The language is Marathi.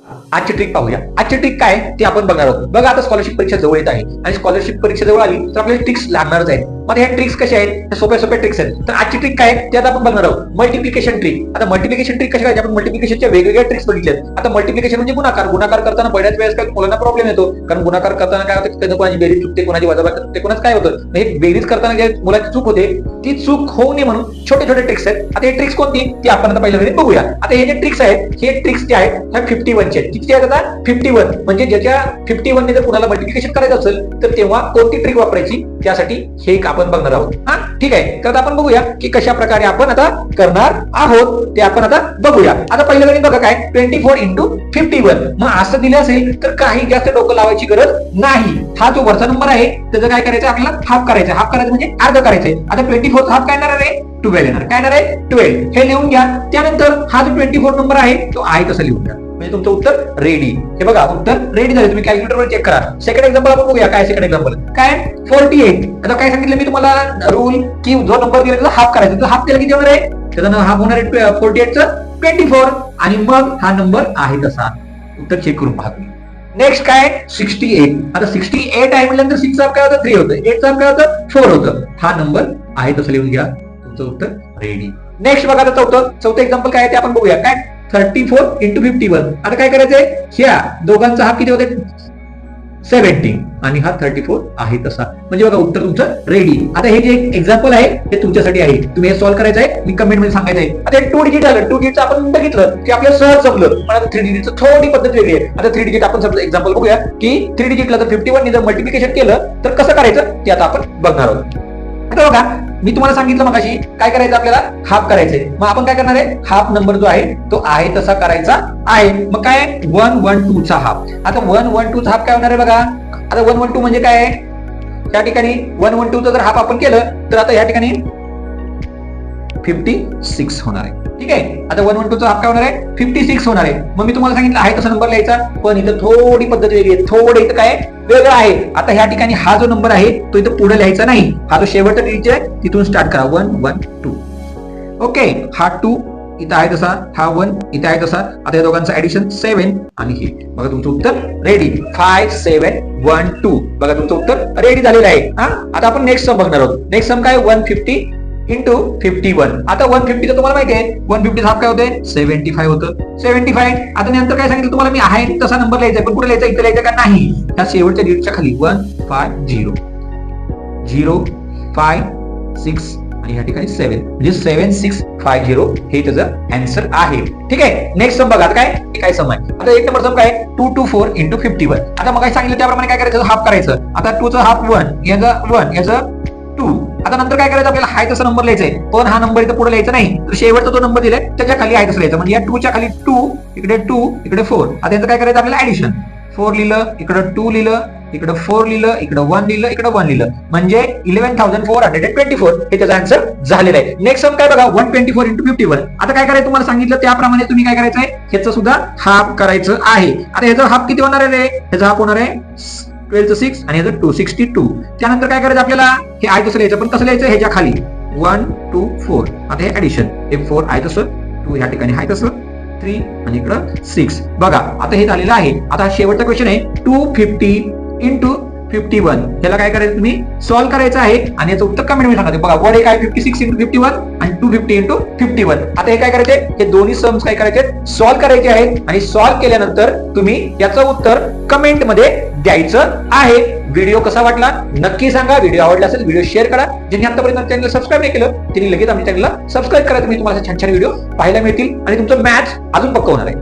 आजची ट्रिक पाहूया. आजची ट्रिक काय ते आपण बघणार आहोत. बघा आता स्कॉलरशिप परीक्षा जवळ येत आहे आणि स्कॉलरशिप परीक्षा जवळ आली तर आपल्याला ट्रिक्स लागणारच आहेत. मग ह्या ट्रिक्स कशा आहेत? सोप्या सोप्या ट्रिक्स आहेत. तर आजची ट्रिक काय ते आता आपण बघणार आहोत. Multiplication trick. आता मल्टिप्लिकेशन ट्रिक कशा करायची? आपण मल्टिप्लिकेशनच्या वेगवेगळ्या ट्रिक्स बघितल्यात. आता मल्टिप्लिकेशन म्हणजे गुणाकार करताना बऱ्याच वेळेस काय मुलांना प्रॉब्लेम येतो, कारण गुणाकार करताना काय होतं, कधी कोणाची बेरीज चुकते, कोणाची वजाबाकी चुकते, कोणाच काय होतं. हे बेरीज करताना जे मुलाची चूक होते ती चूक होऊ नये म्हणून छोटे छोटे ट्रिक्स आहेत. आता हे ट्रिक्स कोणती ती आपण आता पहिल्यांदा बघूया. आता हे जे ट्रिक्स आहेत हे ट्रिक्स जे आहेत ह्या 51 चे आहेत. किती आहेत आता? 51. म्हणजे ज्याच्या 51 ने जर कुणाला मल्टिप्लिकेशन करायचं असेल तर तेव्हा कोणती ट्रिक वापरायची त्यासाठी हे आपण बघणार आहोत. हा ठीक आहे. तर आपण बघूया की कशा प्रकारे आपण आता करणार आहोत ते आपण आता बघूया. आता पहिल्या गणित बघा काय 24 into 51. मग असं दिलं असेल तर काही जास्त डोकं लावायची गरज नाही. हा जो वरचा नंबर आहे त्याचं काय करायचं आपल्याला हाफ करायचं. हाफ करायचं म्हणजे अर्ध करायचंय. आता 24 हाफ काय येणार आहे? 12 येणार. काय येणार आहे? 12. हे लिहून घ्या. त्यानंतर हा जो 24 नंबर आहे तो आहे तसं लिहून घ्या. म्हणजे तुमचं उत्तर रेडी. हे बघा उत्तर रेडी झाले. तुम्ही कॅल्क्युलेटरवर चेक करा. सेकंड एक्झाम्पल आपण बघूया. काय सेकंड एक्झाम्पल? काय 48. आता काय सांगितलं मी तुम्हाला रूल की जो नंबर दिला त्याचा हाफ करायचा. तर हाफ केला किती होणार आहे? त्याचा हाफ होणार आहे 48 चं 24 आणि मग हा नंबर आहे तसा. उत्तर चेक करून पहा तुम्ही. नेक्स्ट काय 68. आता 68 आहे म्हटल्यानंतर 6 चा काय होतं? 3 होतं. 8 चा काय होतं? 4 होतं. हा नंबर आहे तसं लिहून घ्या. तुमचं उत्तर रेडी. नेक्स्ट बघा आता चौथं एक्झाम्पल काय आहे ते आपण बघूया. काय 34 into 51. आता काय करायचंय? ह्या दोघांचा हाफ किती होते? 17 आणि हा 34 आहे तसा. म्हणजे बघा उत्तर तुमचं रेडी. आता हे जे एक्झाम्पल आहे हे तुमच्यासाठी आहे. तुम्ही हे सॉल्व्ह करायचं आहे. मी कमेंट मध्ये सांगायचं आहे. आता हे 2 डिजिट आलं. 2 डिजिटचं आपण बघितलं की आपल्याला सहज जमलं. पण आता 3 डिजिटचं थोडी पद्धत वेगळी आहे. आता 3 डिजिट आपण समजा एक्झाम्पल बघूया की 3 डिजिटला जर 51 ने जर मल्टिप्लिकेशन केलं तर कसं करायचं ते आता आपण बघणार आहोत. आता बघा मी तुम्हाला सांगितलं मगाशी काय करायचं आपल्याला हाफ करायचंय. मग आपण काय करणार आहे? हाफ नंबर जो आहे तो आहे तसा करायचा आहे. मग काय 112 चा हाफ. आता 112 चा हाफ काय होणार आहे बघा. आता 112 म्हणजे काय आहे? त्या ठिकाणी 112 चा जर हाफ आपण केलं तर आता या ठिकाणी 56 होणार आहे. ठीक आहे. आता 112 चा हाफ काय होणार आहे? 56 होणार आहे. मग मी तुम्हाला सांगितलं आहे तसा नंबर लिहायचा, पण इथं थोडी पद्धत वेगळी आहे. थोडं इथं काय वेगळं आहे. आता ह्या ठिकाणी हा जो नंबर आहे तो इथं पुढे लिहायचा नाही. हा जो शेवटचा डिजिट आहे तिथून स्टार्ट करा 112. ओके. हा 2 इथं आहे तसा, हा 1 इथं आहे तसा. आता या दोघांचं ऍडिशन 7 आणि हे बघा तुमचं उत्तर रेडी. 5 7 1 2. बघा तुमचं उत्तर रेडी झालेलं आहे. आता आपण नेक्स्ट सम बघणार आहोत. नेक्स्ट सम काय 150 into 51. आता 150 चं तुम्हाला माहिती आहे 150 हाफ काय होते? 75 होतं. 75. आता नंतर काय सांगितलं तुम्हाला मी आहे तसा नंबर लिहायचा, पण कुठे लिहायचा? इथं लिहायचा का नाही? ह्या शेवटच्या डिजिटच्या खाली 150 0 5 6 आणि ह्या ठिकाणी 7 म्हणजे 7650 हे त्याचं आन्सर आहे. ठीक आहे. नेक्स्ट सम बघा. काय सम आहे? आता एक नंबर सम काय 224 into 51. आता मग काय सांगितलं त्याप्रमाणे काय करायचं? हाफ करायचं. आता 2 चं हाफ 1 याचं 2. आता नंतर काय करायचं आपल्याला? हाय तसा नंबर लिहायचा आहे, पण हा नंबर इथं पुढे लिहायचा नाही. तर शेवटचा तो नंबर दिलाय त्याच्या खाली आहे तसं लिहायचं. म्हणजे या 2 च्या खाली 2 इकडे 2 इकडे 4. आता यांचं काय करायचं आपल्याला? ऍडिशन. 4 लिहिलं, इकडं 2 लिहिलं, इकडं 4 लिहिलं, इकडं 1 लिहिलं, इकडं 1 लिहिलं, म्हणजे 11,424 हे त्याचा आन्सर झालेला आहे. नेक्स्ट सम काय बघा 124 into 51. आता काय करायचं तुम्हाला सांगितलं त्याप्रमाणे तुम्ही काय करायचं आहे? ह्याचं सुद्धा हाफ करायचं आहे. आता ह्याचं हाफ किती होणार आहे? ह्याचा हाफ होणार आहे 12 चं 6 आणि ह्याचं 262. त्यानंतर काय करायचं आपल्याला? हे आहे तसं लिहायचं, पण कसं लिहायचं? ह्याच्या खाली 1 2 4. आता हे ऍडिशन हे 4 आहे तसं, 2 ह्या ठिकाणी आहे तसं, 3 आणि इकडं 6. बघा आता हे झालेलं आहे. आता शेवटचा क्वेश्चन आहे 250 into 51. ह्याला काय करायचं? तुम्ही सॉल्व्ह करायचं आहे आणि याचं उत्तर कमेंट मध्ये सांगायचं. बघा वर एक आहे 56 into 51 आणि 250 into 51. आता हे काय करायचे? हे दोन्ही सम्स काय करायचे? सॉल्व्ह करायचे आहेत आणि सॉल्व्ह केल्यानंतर तुम्ही याचं उत्तर कमेंट मध्ये द्यायचं आहे. व्हिडिओ कसा वाटला नक्की सांगा. व्हिडिओ आवडला असेल व्हिडिओ शेअर करा. ज्यांनी आतापर्यंत चॅनल सबस्क्राईब नाही केलं त्यांनी लगेच आमच्या चॅनलला सबस्क्राईब करा. तुम्ही तुम्हाला छान छान व्हिडिओ पाहायला मिळतील आणि तुमचं मॅथ्स अजून पक्का होणार आहे.